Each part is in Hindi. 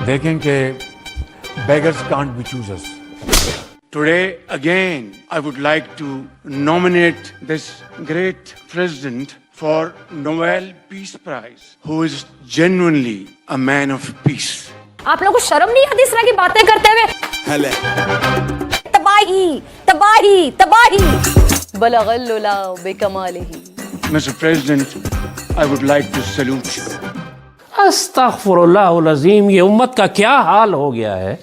देखें कि beggars can't be choosers. Today, again, I would like to nominate this great president for Nobel Peace Prize, who is genuinely a man of peace. आप लोगों को शर्म नहीं आती इस तरह की बातें करते हुए? तबाही तबाही तबाही बलगल्लुला बेकमालिही। Mr. President, I would like to salute you. अस्तगफुरुल्लाह अज़ीम, ये उम्मत का क्या हाल हो गया है।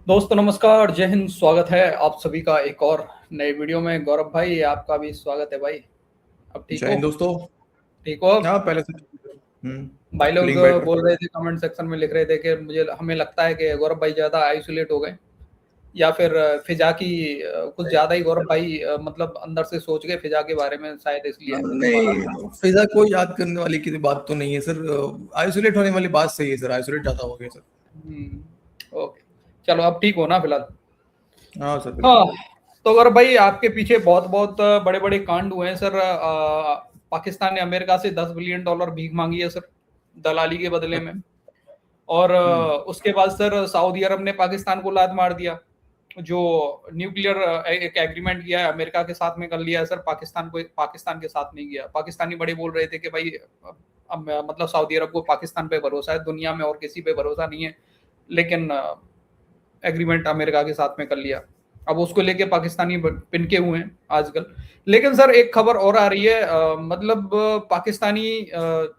दोस्तों नमस्कार, जय हिंद। स्वागत है आप सभी का एक और नए वीडियो में। गौरव भाई, आपका भी स्वागत है भाई। अब ठीक हो दोस्तों? ठीक हो? हाँ, पहले से भाई लोग बोल रहे थे, कमेंट सेक्शन में लिख रहे थे कि हमें लगता है कि गौरव भाई ज्यादा आइसोलेट हो गए या फिर फिजा की कुछ ज्यादा ही गौरव भाई मतलब अंदर से सोच गए फिजा के बारे में, शायद इसलिए। नहीं, फिजा को याद करने वाली की बात तो नहीं है सर। आइसोलेट होने वाली बात सही है सर, आइसोलेट ज्यादा हो गया सर। ओके, चलो अब ठीक हो ना फिलहाल? हाँ सर। हाँ, तो गौरव भाई आपके पीछे बहुत बड़े बड़े कांड हुए हैं सर। पाकिस्तान ने अमेरिका से $10 बिलियन भीख मांगी है सर, दलाली के बदले में। और उसके बाद सर सऊदी अरब ने पाकिस्तान को लात मार दिया। जो न्यूक्लियर एक एग्रीमेंट किया है अमेरिका के साथ में कर लिया है सर, पाकिस्तान के साथ नहीं किया। पाकिस्तानी बड़े बोल रहे थे कि भाई मतलब सऊदी अरब को पाकिस्तान पे भरोसा है, दुनिया में और किसी पे भरोसा नहीं है, लेकिन एग्रीमेंट अमेरिका के साथ में कर लिया। अब उसको लेके पाकिस्तानी पिनके हुए हैं आजकल। लेकिन सर एक खबर और आ रही है, मतलब पाकिस्तानी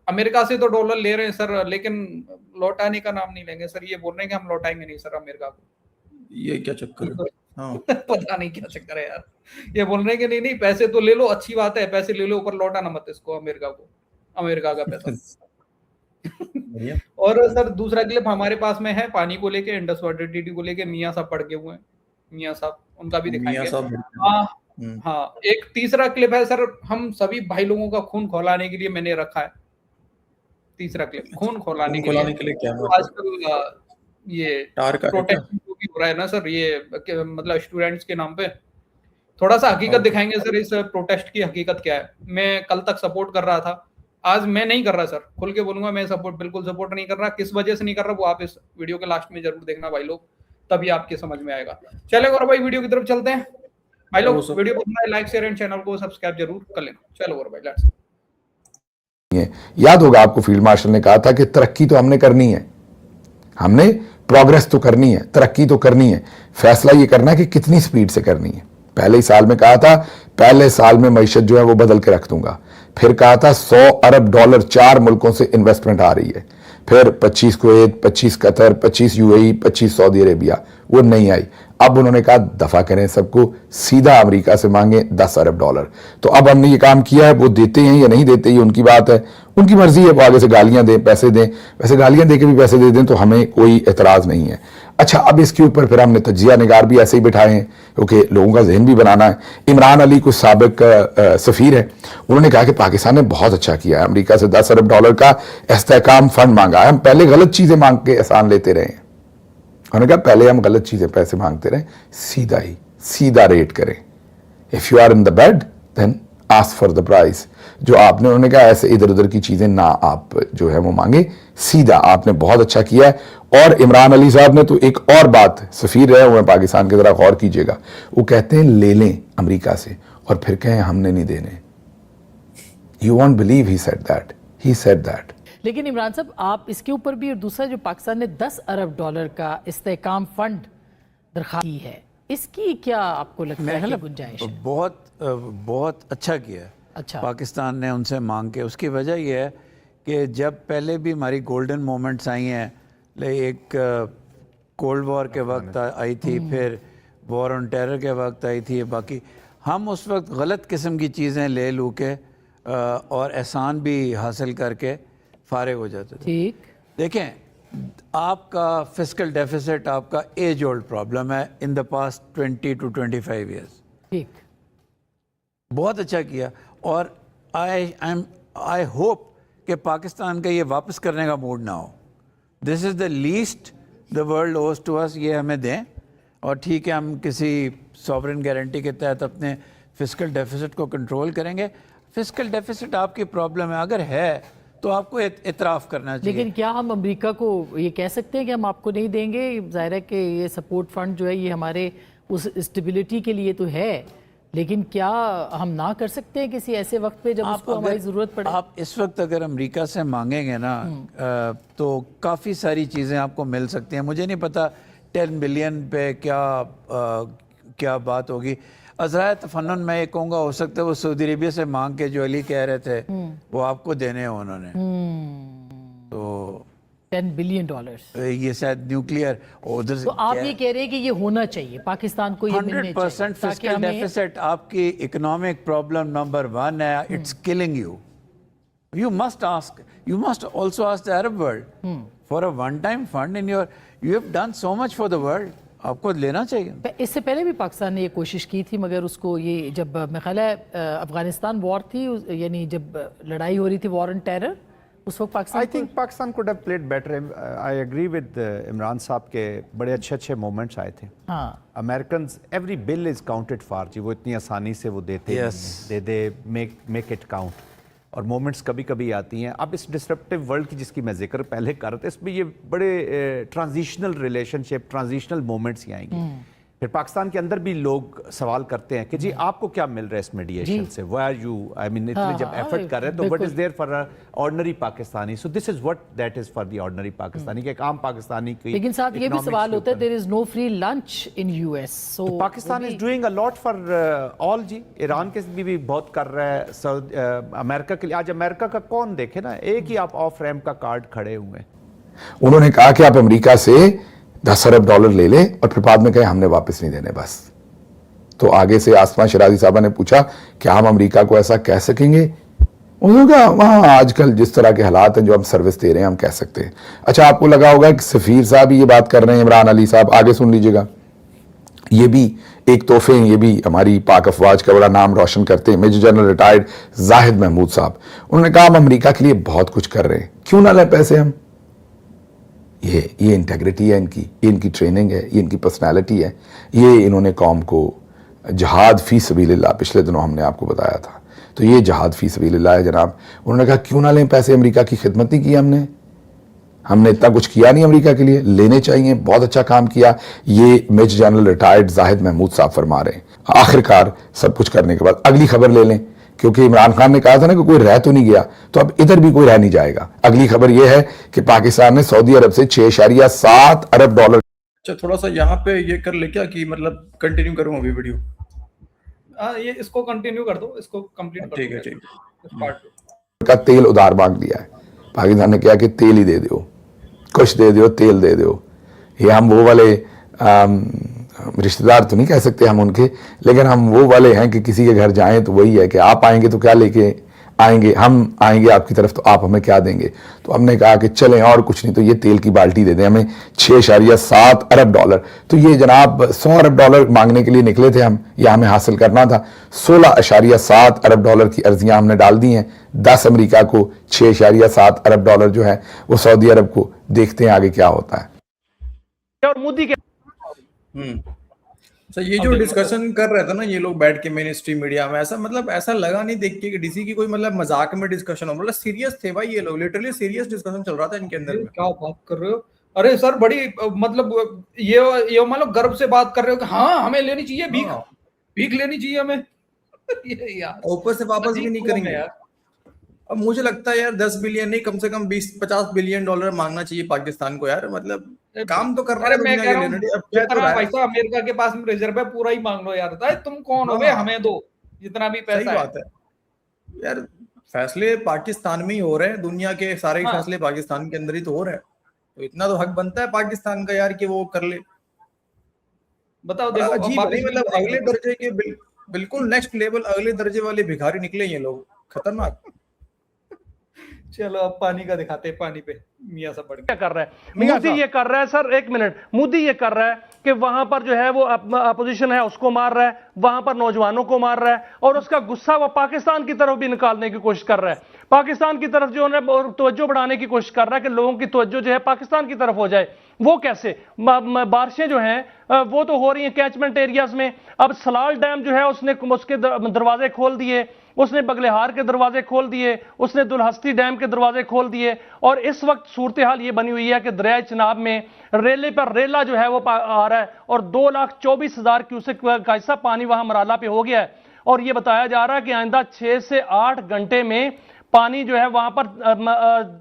अमेरिका से तो डॉलर ले रहे हैं सर, लेकिन लौटाने का नाम नहीं लेंगे सर। ये बोल रहे हैं कि हम लौटाएंगे नहीं सर अमेरिका को। ये क्या चक्कर है? हाँ। पता नहीं क्या चक्कर है यार। ये बोल रहे हैं कि नहीं पैसे तो ले लो, अच्छी बात है, पैसे ले लो, ऊपर लौटाना मत इसको, अमेरिका को, अमेरिका का पैसा। और सर दूसरा क्लिप हमारे पास में है पानी को लेके, इंडस वाटर ट्रीटी को लेके। मियां साहब पढ़ के हुए हैं, मियां साहब, उनका भी दिखाएंगे। हाँ, एक तीसरा क्लिप है सर, हम सभी भाई लोगों का खून खौलाने के लिए मैंने रखा है। तीसरा क्लिप खून खौलाने के लिए क्या आजकल ये प्रोटेस्ट जो भी हो रहा है ना सर, ये मतलब स्टूडेंट्स के नाम पे, थोड़ा सा हकीकत दिखाएंगे सर। इस प्रोटेस्ट की हकीकत क्या है। मैं कल तक सपोर्ट कर रहा था, आज मैं नहीं कर रहा सर, खुल के बोलूंगा, मैं बिल्कुल सपोर्ट नहीं कर रहा। किस वजह से नहीं कर रहा वो आप इस वीडियो के लास्ट में जरूर देखना भाई लोग, तभी आपके समझ में आएगा। चलेगा और भाई वीडियो की तरफ चलते हैं भाई लोग। वीडियो को लाइक शेयर एंड चैनल को सब्सक्राइब जरूर कर लेना। चलो और भाई लेट्स। याद होगा आपको, फील्ड मार्शल ने कहा था कि तरक्की तो हमने करनी है, हमने प्रोग्रेस तो करनी है, तरक्की तो करनी है, फैसला ये करना है कि कितनी स्पीड से करनी है। पहले ही साल में कहा था, पहले साल में मईशत जो है वो बदल के रख दूंगा। फिर कहा था $100 अरब 4 मुल्कों से इन्वेस्टमेंट आ रही है। फिर 25 Kuwait, 25 Qatar, 25 UAE, 25 Saudi Arabia, वो नहीं आई। अब उन्होंने कहा दफा करें सबको, सीधा अमेरिका से मांगे $10 अरब। तो अब हमने ये काम किया है, वो देते हैं या नहीं देते ये उनकी बात है, उनकी मर्जी है। वो आगे से गालियां दें, पैसे दें, वैसे गालियां दे के भी पैसे दे दें तो हमें कोई एतराज नहीं है। अच्छा, अब इसके ऊपर फिर हमने तजिया निगार भी ऐसे ही बिठाए हैं, क्योंकि लोगों का जहन भी बनाना है। इमरान अली कुछ साबिक सफीर है, उन्होंने कहा कि पाकिस्तान ने बहुत अच्छा किया है, अमेरिका से $10 अरब का इस्तेहकाम फंड मांगा है। हम पहले गलत चीजें मांग के एहसान लेते रहे हैं। उन्होंने कहा पहले हम गलत चीजें पैसे मांगते रहे, सीधा रेट करें। If you are in the bed then ask for the price. जो आपने, उन्होंने कहा ऐसे इधर उधर की चीजें ना आप जो है वो मांगे, सीधा। आपने बहुत अच्छा किया है। और इमरान अली साहब ने तो एक और बात, सफीर रहे हुए पाकिस्तान की तरह, गौर कीजिएगा, वो कहते हैं ले लें अमेरिका से और फिर कहें हमने नहीं देने। You won't believe he said that. लेकिन इमरान साहब, आप इसके ऊपर भी, और दूसरा जो पाकिस्तान ने $10 अरब का इस्तेहकाम फंड दरख्वास्त की है, इसकी क्या आपको लगता है गुंजाइश? बहुत अच्छा किया है। अच्छा, पाकिस्तान ने उनसे मांग के। उसकी वजह यह है कि जब पहले भी हमारी गोल्डन मोमेंट्स आई हैं, एक कोल्ड वॉर के वक्त आई थी, फिर वॉर ऑन टेरर के वक्त आई थी, बाकी हम उस वक्त गलत किस्म की चीज़ें ले लू के और एहसान भी हासिल करके फारिग हो जाते थे। ठीक, देखें, आपका फिस्कल डेफिसिट आपका एज ओल्ड प्रॉब्लम है in the past 20 to 25 years. ठीक, बहुत अच्छा किया। और आई होप कि पाकिस्तान का ये वापस करने का मूड ना हो। This is the least the world ओज टू अस, ये हमें दें। और ठीक है, हम किसी सॉवरेन गारंटी के तहत अपने फिस्कल डेफिसिट को कंट्रोल करेंगे। फिस्कल डेफिसिट आपकी प्रॉब्लम है, अगर है तो आपको इतराफ़ करना चाहिए। लेकिन क्या हम अमेरिका को ये कह सकते हैं कि हम आपको नहीं देंगे? ज़ाहिर है कि ये सपोर्ट फंड जो है ये हमारे उस स्टेबिलिटी के लिए तो है, लेकिन क्या हम ना कर सकते हैं किसी ऐसे वक्त पे जब उसको हमारी ज़रूरत पड़े? आप इस वक्त अगर अमेरिका से मांगेंगे ना तो काफ़ी सारी चीज़ें आपको मिल सकती हैं। मुझे नहीं पता 10 बिलियन पे क्या बात होगी। अज़राए तफन्नुन मैं ये कहूँगा, हो सकता है वो सऊदी अरेबिया से मांग के जो अली कह रहे थे वो आपको देने हैं उन्होंने। तो $10 बिलियन ये शायद न्यूक्लियर उधर से। तो आप ये कह रहे हैं कि ये होना चाहिए, पाकिस्तान को ये मिलने चाहिए 100% फिस्कल डेफिसिट आपकी इकोनॉमिक प्रॉब्लम नंबर 1 है। It's killing you. You must also ask the Arab world for a one-time fund in your, you have done so much for the world, आपको लेना चाहिए। इससे पहले भी पाकिस्तान ने ये कोशिश की थी, मगर उसको ये जब मेरा ख्याल है अफगानिस्तान वॉर थी, यानी जब लड़ाई हो रही थी वॉर एंड टेरर, उस वक्त Pakistan I think Pakistan could have played better. I agree with Imran साहब के बड़े अच्छे मोमेंट्स आए थे। हाँ, American every bill is counted for जी, वो इतनी आसानी से वो देते हैं, दे मेक इट काउंट। और मोमेंट्स कभी कभी आती हैं। अब इस डिस्ट्रप्टिव वर्ल्ड की जिसकी मैं जिक्र पहले कर रहा था, इसमें ये बड़े ट्रांजिशनल रिलेशनशिप, ट्रांजिशनल मोमेंट्स ही आएंगे। फिर पाकिस्तान के अंदर भी लोग सवाल करते हैं कि जी आपको क्या मिल रहा है इस मीडिएशन से, why are you, I mean इतने जब एफर्ट कर रहे हैं तो what is there for ordinary Pakistani. So this is what that is for the ordinary Pakistani, कि एक आम पाकिस्तानी की। लेकिन साथ ये भी सवाल होता है, there is no free lunch in US, so Pakistan is doing a lot for all जी। ईरान के भी बहुत कर रहा है, अमेरिका के लिए। आज अमेरिका का कौन देखे ना, एक ही आप ऑफ रैम्प का कार्ड खड़े हुए। उन्होंने कहा कि आप अमेरिका से $10 अरब ले ले और फिर बाद में कहे हमने वापस नहीं देने बस। तो आगे से आसमा शराजी साहबा ने पूछा क्या हम अमेरिका को ऐसा कह सकेंगे? उन्होंने कहा वहाँ आजकल जिस तरह के हालात हैं जो हम सर्विस दे रहे हैं हम कह सकते हैं। अच्छा, आपको लगा होगा कि सफ़ीर साहब ये बात कर रहे हैं, इमरान अली साहब, आगे सुन लीजिएगा। ये भी एक तोहफे हैं, ये भी हमारी पाक अफवाज का बड़ा नाम रोशन करते हैं। Major general retired Zahid Mahmood Sahab, उन्होंने कहा हम अमेरिका के लिए बहुत कुछ कर रहे हैं, क्यों ना लें पैसे हम। ये इंटेग्रिटी है इनकी, ये इनकी ट्रेनिंग है, ये इनकी पर्सनालिटी है। ये इन्होंने कौम को जहाद फी सबीलिल्लाह, पिछले दिनों हमने आपको बताया था, तो ये जहाद फी सबीलिल्लाह है जनाब। उन्होंने कहा क्यों ना लें पैसे, अमेरिका की खिदमत नहीं की हमने इतना कुछ किया नहीं अमेरिका के लिए, लेने चाहिए, बहुत अच्छा काम किया। ये major general retired Zahid Mahmood Sahab फरमा रहे हैं। आखिरकार सब कुछ करने के बाद अगली खबर ले लें, क्योंकि इमरान खान ने कहा था ना कि कोई रह तो नहीं गया, तो अब इधर भी कोई रह नहीं जाएगा। अगली खबर यह है कि पाकिस्तान ने सऊदी अरब से $6.7 अरब। अच्छा, थोड़ा सा यहाँ पे ये कर ले क्या कि मतलब कंटिन्यू करूँ अभी वीडियो? ये इसको कंटिन्यू कर दो, इसको कंप्लीट कर दो। ठीक है। का तेल उधार मांग लिया है पाकिस्तान ने, क्या कि तेल ही दे दो, कुछ दे दो, तेल दे दो। ये हम वो वाले रिश्तेदार तो नहीं कह सकते हम उनके, लेकिन हम वो वाले हैं कि किसी के घर जाएं तो वही है कि आप आएंगे तो क्या लेके आएंगे, हम आएंगे आपकी तरफ तो आप हमें क्या देंगे। तो हमने कहा कि चलें और कुछ नहीं तो ये तेल की बाल्टी दे दें हमें, $6.7 अरब। तो ये जनाब $100 अरब मांगने के लिए निकले थे हम, या हमें हासिल करना था। $16.7 अरब की अर्जियां हमने डाल दी हैं। 10 अमेरिका को, $6.7 अरब जो है वो सऊदी अरब को। देखते हैं आगे क्या होता है। और मोदी के सर ये जो डिस्कशन कर रहे थे ना ये लोग बैठ के मेन स्ट्रीम मीडिया में, ऐसा मतलब ऐसा लगा नहीं देख के कि डीसी की कोई मतलब मजाक में डिस्कशन हो, मतलब सीरियस थे भाई ये लोग, लिटरली सीरियस डिस्कशन चल रहा था इनके अंदर में। क्या बात कर रहे हो? अरे सर बड़ी मतलब ये मतलब गर्व से बात कर रहे हो कि हाँ हमें लेनी चाहिए भीख लेनी चाहिए हमें। ये यार ऊपर से वापस भी नहीं करेंगे यार। अब मुझे लगता है यार 10 बिलियन नहीं, कम से कम 20-50 बिलियन डॉलर मांगना चाहिए पाकिस्तान को यार। मतलब काम तो कर रहा है, मैं कह रहा हूं पैसा अमेरिका के पास में रिजर्व है, पूरा ही मांग लो यार। तुम कौन हो बे, हमें दो जितना भी पैसा। सही बात है यार, फैसले पाकिस्तान में ही हो रहे हैं, दुनिया के सारे फैसले पाकिस्तान के अंदर ही तो हो रहे हैं, तो इतना तो हक बनता है पाकिस्तान का यार कि वो कर ले। बताओ देखो अजीब नहीं, मतलब अगले दर्जे के बिल्कुल नेक्स्ट लेवल अगले दर्जे वाले भिखारी निकले ये लोग, खतरनाक। चलो अब पानी का दिखाते हैं, पानी पे मियां साहब बढ़ क्या कर रहा है मोदी। ये कर रहा है सर, एक मिनट, मोदी ये कर रहा है कि वहां पर जो है वो अपोजिशन है उसको मार रहा है, वहां पर नौजवानों को मार रहा है, और उसका गुस्सा वो पाकिस्तान की तरफ भी निकालने की कोशिश कर रहा है। पाकिस्तान की तरफ जो है तवज्जो बढ़ाने की कोशिश कर रहा है कि लोगों की तवज्जो जो है पाकिस्तान की तरफ हो जाए। वो कैसे? बारिशें जो हैं वो तो हो रही हैं कैचमेंट एरियाज में। अब सलाल डैम जो है उसने उसके दरवाजे खोल दिए, उसने बगलेहार के दरवाजे खोल दिए, उसने दुलहस्ती डैम के दरवाजे खोल दिए। और इस वक्त सूरत हाल ये बनी हुई है कि दरिया चनाब में रेले पर रेला जो है वो आ रहा है और 2,24,000 क्यूसेक का हिस्सा पानी वहां मराला पे हो गया है। और ये बताया जा रहा है कि आइंदा 6 से 8 घंटे में पानी जो है वहां पर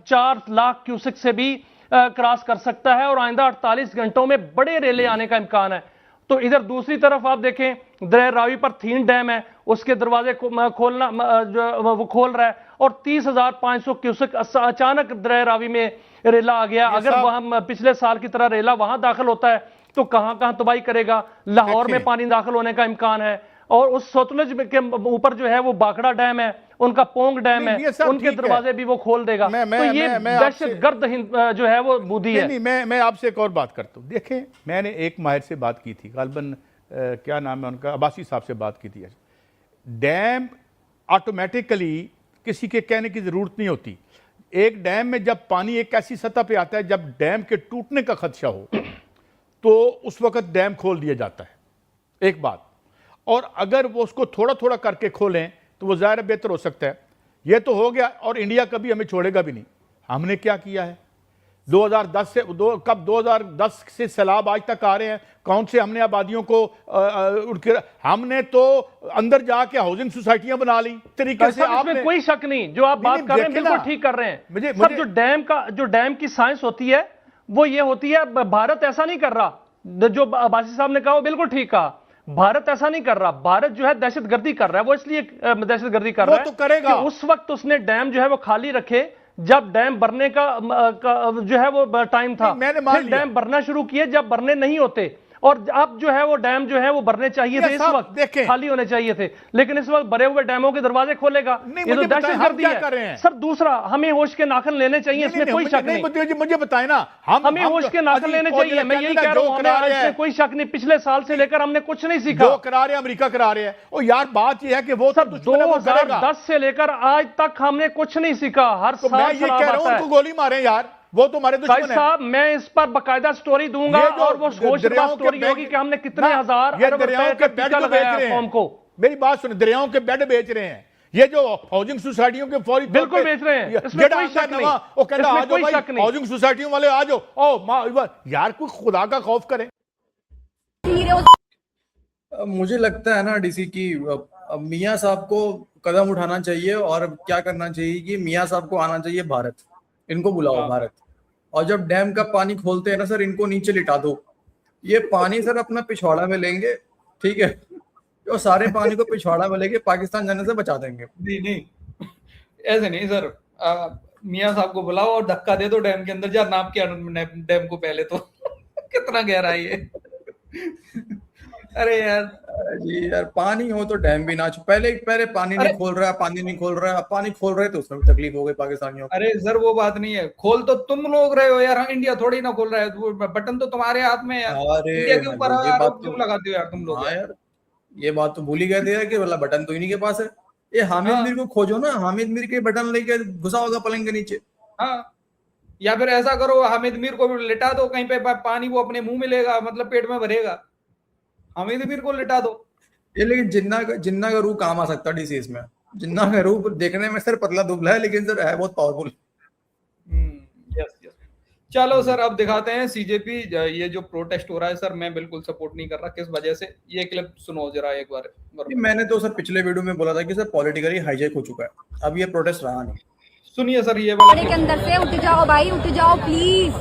4 लाख क्यूसेक से भी क्रॉस कर सकता है और आइंदा 48 घंटों में बड़े रेले आने का इम्कान है। तो इधर दूसरी तरफ आप देखें, दरिया रावी पर थीन डैम है, उसके दरवाजे खोलना जो वो खोल रहा है और 30,500 क्यूसेक अचानक दरिया रावी में रेला आ गया। अगर वहां पिछले साल की तरह रेला वहां दाखिल होता है तो कहां कहां तबाही करेगा। लाहौर में पानी दाखिल होने का इम्कान है और उस सतलुज के ऊपर जो है वो बाखड़ा डैम है, उनका पोंग डैम है, उनके दरवाजे भी वो खोल देगा। तो ये दहशतगर्द जो है वो बुद्धि है। नहीं, मैं आपसे एक और बात करता हूँ। देखें, मैंने एक माहिर से बात की थी, गालबन क्या नाम है उनका, अब्बासी साहब से बात की थी। डैम ऑटोमेटिकली किसी के कहने की जरूरत नहीं होती। एक डैम में जब पानी एक ऐसी सतह पे आता है जब डैम के टूटने का खदशा हो तो उस वक्त डैम खोल दिया जाता है, एक बात। और अगर वो उसको थोड़ा थोड़ा करके खोलें तो वो ज़ाहिर बेहतर हो सकता है। ये तो हो गया और इंडिया कभी हमें छोड़ेगा भी नहीं। हमने क्या किया है 2010 से 2010 से सैलाब आज तक आ रहे हैं, कौन से हमने आबादियों को हमने तो अंदर जाके हाउसिंग सोसाइटियां बना ली तरीके से। आपने कोई शक नहीं, जो आप बात कर रहे हैं बिल्कुल ठीक कर रहे हैं। सब जो डैम की साइंस होती है वो ये होती है, भारत ऐसा नहीं कर रहा। जो अब्बासी साहब ने कहा वो बिल्कुल ठीक कहा, भारत ऐसा नहीं कर रहा। भारत जो है दहशतगर्दी कर रहा है। वो इसलिए दहशतगर्दी कर रहा है तो करेगा। कि उस वक्त उसने डैम जो है वो खाली रखे जब डैम भरने का जो है वो टाइम था। फिर डैम भरना शुरू किए जब भरने नहीं होते, और अब जो है वो डैम जो है वो भरने चाहिए थे, इस वक्त खाली होने चाहिए थे, लेकिन इस वक्त भरे हुए डैमों के दरवाजे खोलेगा। ये तो दहशतगर्दी है सर। दूसरा, हमें होश के नाखन लेने चाहिए, इसमें कोई शक नहीं। मुझे बताए ना, हमें होश के नाखन लेने चाहिए। मैं यही कह रहा हूं, इसमें कोई शक नहीं। पिछले साल से लेकर हमने कुछ नहीं सीखा। जो करा रहे अमेरिका करा रहे हैं। और यार बात यह है कि वो सब 2010 से लेकर आज तक हमने कुछ नहीं सीखा। हर साल मैं ये कह रहा हूं उनको गोली मारे यार, वो तुम्हारे दुश्मन है साहब। मैं इस पर बकायदा स्टोरी दूंगा और वो होशदार स्टोरी होगी कि हमने कितने हजार अरब रुपए का टीका लगाया है कौम को। मेरी बात सुन, दरियाओं के बेड बेच रहे हैं ये जो हाउसिंग सोसाइटियों के फौरी बिल्कुल बेच रहे हैं, इसमें कोई शक नहीं। वो कहता आ जाओ भाई हाउसिंग सोसाइटियों वाले आ जाओ। ओ यार कोई खुदा का खौफ करे। मुझे लगता है ना डीसी की मियां साहब को कदम उठाना चाहिए और क्या करना चाहिए कि मियां साहब को आना चाहिए भारत, इनको बुलाओ भारत। और जब डैम का पानी खोलते हैं ना सर, इनको नीचे लिटा दो। ये पानी सर अपना पिछवाड़ा में लेंगे, ठीक है, तो सारे पानी को पिछवाड़ा में लेके पाकिस्तान जाने से बचा देंगे। नहीं ऐसे नहीं सर। मियां साहब को बुलाओ और धक्का दे दो डैम के अंदर, जा नाप के डैम को पहले तो कितना गहरा है ये। अरे यार जी यार, पानी हो तो डैम भी ना पहले पानी नहीं खोल रहा, पानी नहीं खोल रहा, पानी खोल रहे तो उसमें भी तकलीफ हो गई पाकिस्तानियों को। अरे सर वो बात नहीं है, खोल तो तुम लोग रहे हो यार, इंडिया थोड़ी ना खोल रहा है। बटन तो तुम्हारे हाथ में है यार। इंडिया के ऊपर आरोप क्यों लगाते हो यार तुम लोग। हाँ यार, ये बात तो भूल ही गए थे कि मतलब बटन तो इन्हीं के पास है। ये हामिद मीर को खोजो ना, हामिद मीर के बटन लेके घुसा होगा पलंग के नीचे। हाँ, या फिर ऐसा करो हामिद मीर को लिटा दो कहीं पे, पानी वो अपने मुंह में लेगा, मतलब पेट में भरेगा। हामिद मीर को लिटा दो। ये लेकिन जिन्ना का रूह काम आ सकता है डीसीएस में। जिन्ना का रूह देखने में सर पतला दुबला है, लेकिन सर है बहुत पावरफुल। यस। चलो सर, अब दिखाते हैं सीजेपी। ये जो प्रोटेस्ट हो रहा है सर, मैं बिल्कुल सपोर्ट नहीं कर रहा। किस वजह से, ये क्लिप सुनो जरा एक बार। मैंने तो सर पिछले वीडियो में बोला था कि सर पॉलिटिकली हाईजैक हो चुका है, अब ये प्रोटेस्ट रहा नहीं। सुनिए सर ये वाला। के अंदर से उठ जाओ भाई, उठ जाओ प्लीज,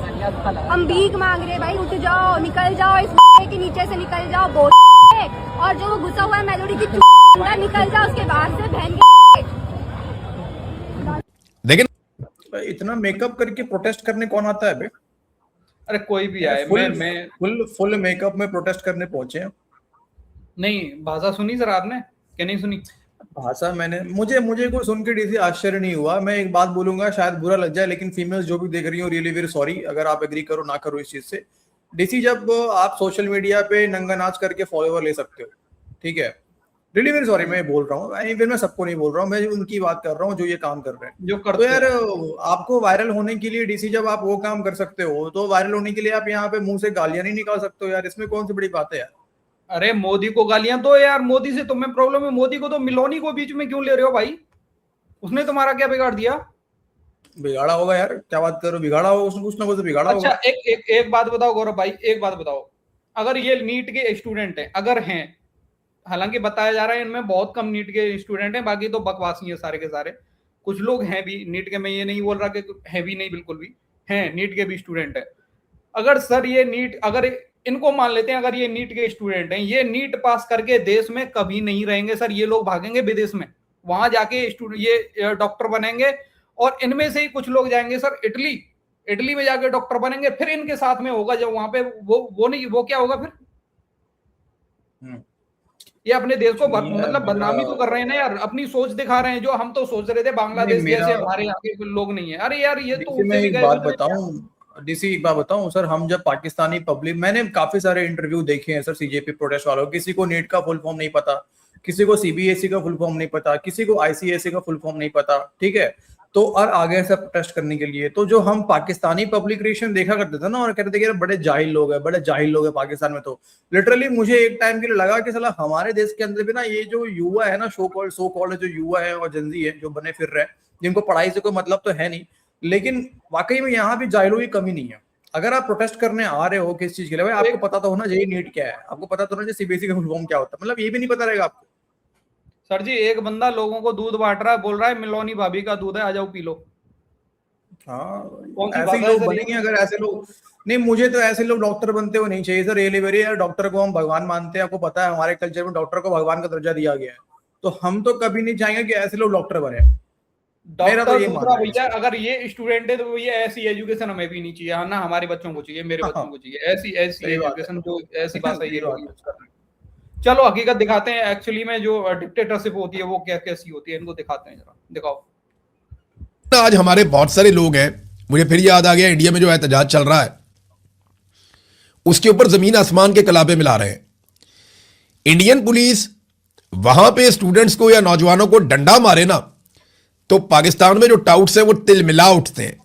हम भीख मांग रहे भाई, उठ जाओ, निकल जाओ इस के नीचे से, निकल जाओ बोल। और जो वो घुसा हुआ है मेलोडी की निकल जाओ उसके बाहर से बहन के। लेकिन इतना मेकअप करके प्रोटेस्ट करने कौन आता है बे? अरे कोई भी आए, मैं फुल मेकअप में प्रोटेस्ट करने पहुंचे हैं। नहीं भाषा सुनी सर आपने क्या नहीं सुनी? भाषा मैंने मुझे कोई सुन के डीसी आश्चर्य नहीं हुआ। मैं एक बात बोलूंगा, शायद बुरा लग जाए, लेकिन फीमेल्स जो भी देख रही हो, रियली वेरी सॉरी अगर आप एग्री करो ना करो इस चीज से। डीसी जब आप सोशल मीडिया पे नंगा नाच करके फॉलोवर ले सकते हो, ठीक है, रियली वेरी सॉरी मैं बोल रहा हूँ, फिर मैं सबको नहीं बोल रहा हूँ, मैं उनकी बात कर रहा हूँ जो ये काम कर रहे हैं, जो करते तो यार आपको वायरल होने के लिए डीसी जब आप वो काम कर सकते हो, तो वायरल होने के लिए आप यहाँ पे मुंह से गालियां नहीं निकाल सकते हो यार। इसमें कौन सी बड़ी बात है यार। अरे मोदी को गालियां दो यार, मोदी से तुम्हें प्रॉब्लम है, मोदी को तो मिलोनी को बीच में क्यों ले रहे हो भाई? उसने तुम्हारा क्या बिगाड़ दिया? बिगाड़ा होगा यार, क्या बात कर रहे हो, बिगाड़ा होगा उसने, कुछ ना कुछ तो बिगाड़ा अच्छा होगा। एक बात बताओ गौरव भाई, एक बात बताओ, अगर ये नीट के स्टूडेंट हैं, अगर हैं, हालांकि बताया जा रहा है इनमें बहुत कम नीट के स्टूडेंट हैं, बाकी तो बकवासी हैं सारे के सारे, कुछ लोग हैं भी नीट के, मैं ये नहीं बोल रहा कि है भी नहीं, बिल्कुल भी हैं, नीट के भी स्टूडेंट है। अगर सर ये नीट, अगर इनको मान लेते हैं, अगर ये नीट के स्टूडेंट हैं, ये नीट पास करके देश में कभी नहीं रहेंगे सर, ये लोग भागेंगे विदेश में, वहां जाके ये डॉक्टर बनेंगे, और इनमें से ही कुछ लोग जाएंगे सर इटली में जाके डॉक्टर बनेंगे, फिर इनके साथ में होगा जब वहां पे वो क्या होगा फिर? ये अपने देश को मतलब बदनामी तो कर रहे हैं ना यार, अपनी सोच दिखा रहे हैं, जो हम तो सोच रहे थे बांग्लादेश जैसे हमारे यहाँ के लोग नहीं है। अरे यार ये तो मैं एक बात बताऊं डीसी, एक बात बताऊं सर, हम जब पाकिस्तानी पब्लिक, मैंने काफी सारे इंटरव्यू देखे हैं सर सीजेपी प्रोटेस्ट वालों, किसी को नीट का फुल फॉर्म नहीं पता, किसी को सीबीएसई का फुल फॉर्म नहीं पता, किसी को आईसीएसई का फुल फॉर्म नहीं पता, ठीक है, तो और आगे से प्रोटेस्ट करने के लिए, तो जो हम पाकिस्तानी पब्लिक रिएक्शन देखा करते थे ना, और कहते थे कि बड़े जाहिल लोग हैं, बड़े जाहिल लोग हैं पाकिस्तान में, तो लिटरली मुझे एक टाइम के लिए लगा कि साला हमारे देश के अंदर भी ना ये जो युवा है ना, सो कॉल्ड जो युवा है और जनजी है जो बने फिर रहे हैं, जिनको पढ़ाई से कोई मतलब तो है नहीं, लेकिन वाकई में यहाँ भी जाहिलों की कमी नहीं है। अगर आप प्रोटेस्ट करने आ रहे हो किस चीज के लिए, भाई आपको पता तो होना चाहिए नीट क्या है, आपको पता तो होना चाहिए सीबीएसई का फुल फॉर्म क्या होता है, मतलब ये भी नहीं पता रहेगा आपको। सर जी एक बंदा लोगों को दूध बांट रहा है, बोल रहा है मिलोनी भाभी का दूध है, आ जाओ पी लो। हाँ ऐसे लोग बनेंगे, अगर ऐसे लोग नहीं, मुझे तो ऐसे लोग डॉक्टर बनते हुए नहीं चाहिए सर, रियली वेरी यार, डॉक्टर को हम भगवान मानते हैं, आपको पता है हमारे कल्चर में डॉक्टर को भगवान का दर्जा दिया गया है, तो हम तो कभी नहीं चाहेंगे कि ऐसे लोग डॉक्टर बने। डॉक्टर तो दूसरा भैया, अगर ये स्टूडेंट है तो भैया ऐसी एजुकेशन हमें भी नहीं चाहिए, हाँ ना, हमारे बच्चों को चाहिए, मेरे बच्चों को चाहिए ऐसी एजुकेशन, जो ऐसी भाषा ये लोग यूज कर रहे हैं। चलो हकीकत दिखाते हैं, एक्चुअली में जो डिक्टेटरशिप होती है वो क्या कैसी होती है, इनको दिखाते हैं, जरा दिखाओ। आज हमारे बहुत सारे लोग हैं, मुझे फिर याद आ गया इंडिया में जो एहतजाज चल रहा है उसके ऊपर जमीन आसमान के कलाबे मिला रहे हैं। इंडियन पुलिस वहां पे स्टूडेंट्स को या नौजवानों को डंडा मारे ना, तो पाकिस्तान में जो टाउट्स हैं वो तिलमिला उठते हैं,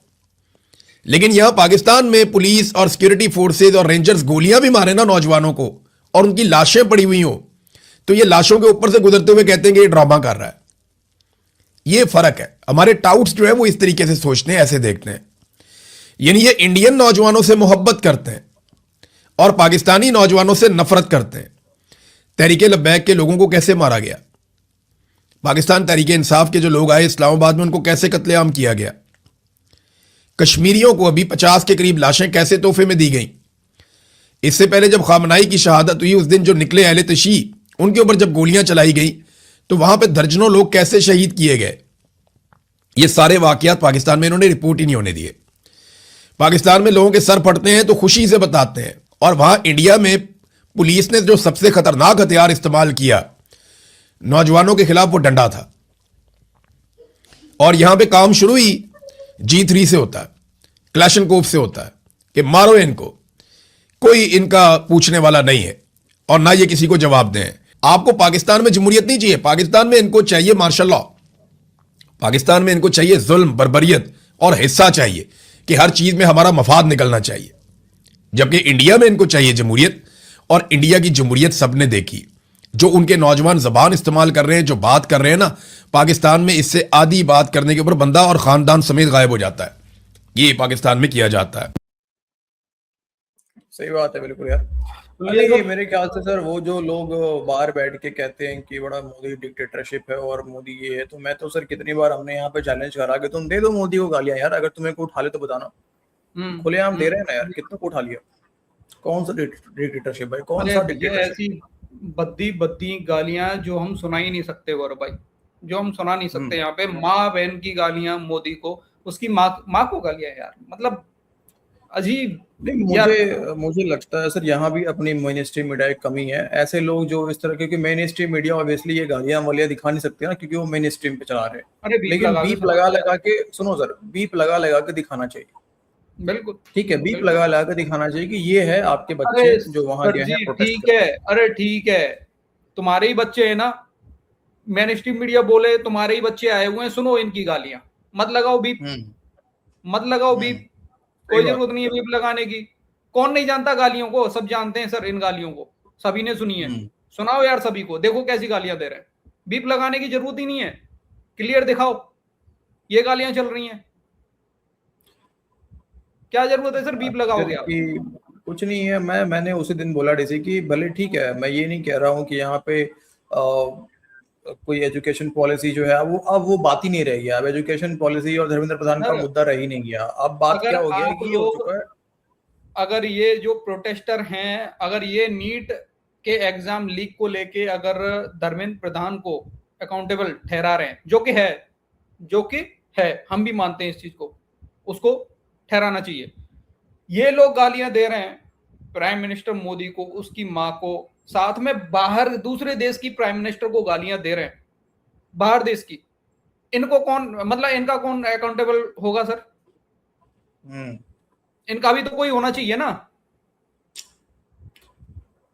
लेकिन यहां पाकिस्तान में पुलिस और सिक्योरिटी फोर्सेज और रेंजर्स गोलियां भी मारे ना नौजवानों को, और उनकी लाशें पड़ी हुई हो, तो ये लाशों के ऊपर से गुजरते हुए कहते हैं कि ये ड्रामा कर रहा है। ये फर्क है, हमारे टाउट्स जो है वो इस तरीके से सोचते हैं, ऐसे देखते हैं, यानी ये इंडियन नौजवानों से मोहब्बत करते हैं और पाकिस्तानी नौजवानों से नफरत करते हैं। तहरीके लब्बैक के लोगों को कैसे मारा गया, पाकिस्तान तहरीके इंसाफ के जो लोग आए इस्लामाबाद में, उनको कैसे कत्लेआम किया गया, कश्मीरियों को अभी 50 के करीब लाशें कैसे तोहफे में दी गई। इससे पहले जब खामनाई की शहादत हुई उस दिन जो निकले अहले तशी, उनके ऊपर जब गोलियां चलाई गई तो वहां पे दर्जनों लोग कैसे शहीद किए गए। ये सारे वाकयात पाकिस्तान में इन्होंने रिपोर्ट ही नहीं होने दिए। पाकिस्तान में लोगों के सर फटते हैं तो खुशी से बताते हैं, और वहां इंडिया में पुलिस ने जो सबसे खतरनाक हथियार इस्तेमाल किया नौजवानों के खिलाफ वो डंडा था। और यहां पे काम शुरू ही G3 से होता है, क्लैशनकोफ से होता है कि मारो इनको, कोई इनका पूछने वाला नहीं है और ना ये किसी को जवाब दें। आपको पाकिस्तान में जमहूरियत नहीं चाहिए, पाकिस्तान में इनको चाहिए मार्शल लॉ, पाकिस्तान में इनको चाहिए जुल्म, बर्बरियत और हिस्सा चाहिए कि हर चीज में हमारा मफाद निकलना चाहिए। जबकि इंडिया में इनको चाहिए जमहूरियत, और इंडिया की जमहूरियत सबने देखी। जो उनके नौजवान जबान इस्तेमाल कर रहे हैं, जो बात कर रहे हैं ना, पाकिस्तान में इससे आधी बात करने के ऊपर बंदा और खानदान समेत गायब हो जाता है। ये पाकिस्तान में किया जाता है। सही बात है बिल्कुल यार। मेरे ख्याल से सर वो जो लोग बाहर बैठ के कहते हैं कि बड़ा मोदी डिक्टेटरशिप है और मोदी ये है, तो मैं तो सर कितनी बार हमने यहाँ पे चैलेंज करा कि तुम दे दो मोदी को गालियां यार, अगर तुम्हें को उठा ले तो बताना। खुलेआम दे रहे हैं ना यार, कितना को उठा लिया, कौन सा डिक्टेटरशिप भाई, कौन सा डिक्टेटरशिप। ऐसी बद्दी गालियां जो हम सुना ही नहीं सकते गौरव भाई, जो हम सुना नहीं सकते यहाँ पे। माँ बहन की गालियां मोदी को, उसकी माँ को गालियां यार, मतलब अजीब। मुझे लगता है सर यहाँ भी अपनी मेन स्ट्रीम मीडिया की कमी है। ऐसे लोग जो इस तरह, क्योंकि मेन स्ट्रीम मीडिया ऑब्वियसली ये गालियां वालियां दिखा नहीं सकते ना, क्योंकि वो मेन स्ट्रीम पे चला रहे हैं। लेकिन बीप लगा के, सुनो सर, बीप लगा के दिखाना चाहिए। बिल्कुल ठीक है, बीप लगा के दिखाना चाहिए कि ये है आपके बच्चे जो वहां गए हैं प्रोटेस्ट। ठीक है, अरे ठीक है, तुम्हारे ही बच्चे है ना, मेन स्ट्रीम मीडिया बोले तुम्हारे ही बच्चे आए हुए हैं, सुनो इनकी गालियां, मत लगाओ बीप, मत लगाओ बीप, कोई जरूरत नहीं है बीप लगाने की। कौन नहीं जानता गालियों को, सब जानते हैं सर इन गालियों को, सभी ने सुनी है, सुनाओ यार सभी को, देखो कैसी गालियां दे रहे हैं। बीप लगाने की जरूरत ही नहीं है, क्लियर दिखाओ ये गालियां चल रही हैं, क्या जरूरत है सर बीप लगाओगे आप? कुछ नहीं है। मैंने उसी दिन बोला डीसी की भले ठीक है, मैं ये नहीं कह रहा हूँ कि यहाँ पे कोई एजुकेशन पॉलिसी जो है अब वो बात ही नहीं रह गया। अब एजुकेशन पॉलिसी और धर्मेंद्र प्रधान का मुद्दा रह ही नहीं गया। अब बात क्या हो गया कि ये हो चुका है। अगर ये जो प्रोटेस्टर हैं, अगर ये नीट के एग्जाम लीक को लेके अगर धर्मेंद्र प्रधान को अकाउंटेबल ठहरा रहे हैं, जो कि है, हम भी मानते हैं इस चीज को, उसको ठहराना चाहिए। ये लोग गालियां दे रहे हैं प्राइम मिनिस्टर मोदी को, उसकी मां को, साथ में बाहर दूसरे देश की प्राइम मिनिस्टर को गालियां दे रहे हैं, बाहर देश की। इनको कौन, मतलब इनका कौन अकाउंटेबल होगा सर? इनका भी तो कोई होना चाहिए ना।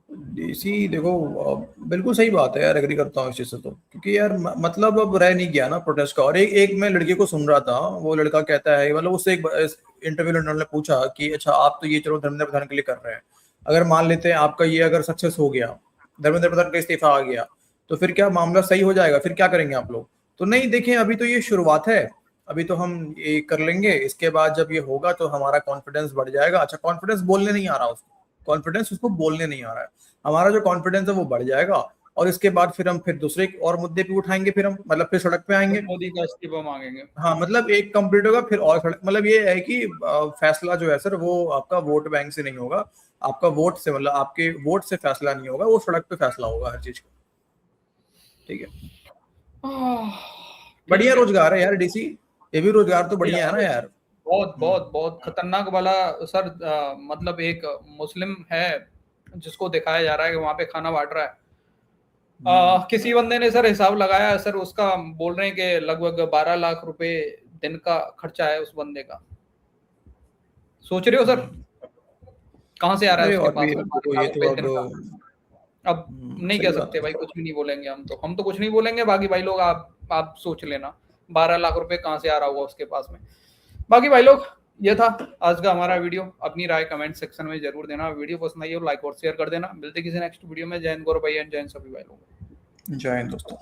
डीसी देखो बिल्कुल सही बात है यार, एग्री करता हूँ इस चीज से तो, क्योंकि यार मतलब अब रह नहीं गया ना प्रोटेस्ट का। और एक मैं लड़के को सुन रहा था, वो लड़का कहता है, मतलब उससे एक इंटरव्यू में उन्होंने पूछा कि अच्छा आप तो ये चलो धर्मेंद्र प्रधान के लिए कर रहे हैं, अगर मान लेते हैं आपका ये अगर सक्सेस हो गया, धर्मेंद्र प्रधान का इस्तीफा आ गया, तो फिर क्या मामला सही हो जाएगा, फिर क्या करेंगे आप लोग? तो नहीं, देखें अभी तो ये शुरुआत है, अभी तो हम ये कर लेंगे, इसके बाद जब ये होगा तो हमारा कॉन्फिडेंस बढ़ जाएगा। अच्छा, कॉन्फिडेंस बोलने नहीं आ रहा उसको, कॉन्फिडेंस उसको बोलने नहीं आ रहा है, हमारा जो कॉन्फिडेंस है वो बढ़ जाएगा, और इसके बाद फिर हम फिर दूसरे और मुद्दे पे उठाएंगे, फिर हम मतलब फिर सड़क पे आएंगे, मोदी का इस्तीफा मांगेंगे। हाँ, मतलब एक कंप्लीट होगा फिर और सड़क, मतलब ये है कि फैसला जो है सर वो आपका वोट बैंक से नहीं होगा, आपका वोट से, मतलब आपके वोट से फैसला नहीं होगा, वो सड़क पे फैसला होगा हर चीज का। ठीक है, बढ़िया रोजगार है यार डीसी, ये भी रोजगार तो बढ़िया है ना यार। बहुत बहुत बहुत खतरनाक वाला सर। मतलब एक मुस्लिम है जिसको दिखाया जा रहा है कि वहां पे खाना बांट रहा है। किसी बंदे ने सर हिसाब लगाया सर, उसका बोल रहे हैं कि लगभग 12 लाख रुपए दिन का खर्चा है उस बंदे का। सोच रहे हो सर कहां से आ रहा है उसके पास? अब नहीं कह सकते भाई, कुछ भी नहीं बोलेंगे हम तो कुछ नहीं बोलेंगे। बाकी भाई लोग आप सोच लेना 12 लाख रुपए कहां से आ रहा होगा उसके पास में। बाकी भाई लोग ये था आज का हमारा वीडियो। अपनी राय कमेंट सेक्शन में जरूर देना। वीडियो पसंद आई हो लाइक और शेयर कर देना। मिलते किसी नेक्स्ट वीडियो में। जय हिंद गौरव भाई एंड जय हिंद सभी भाई लोग। जय हिंद दोस्तों।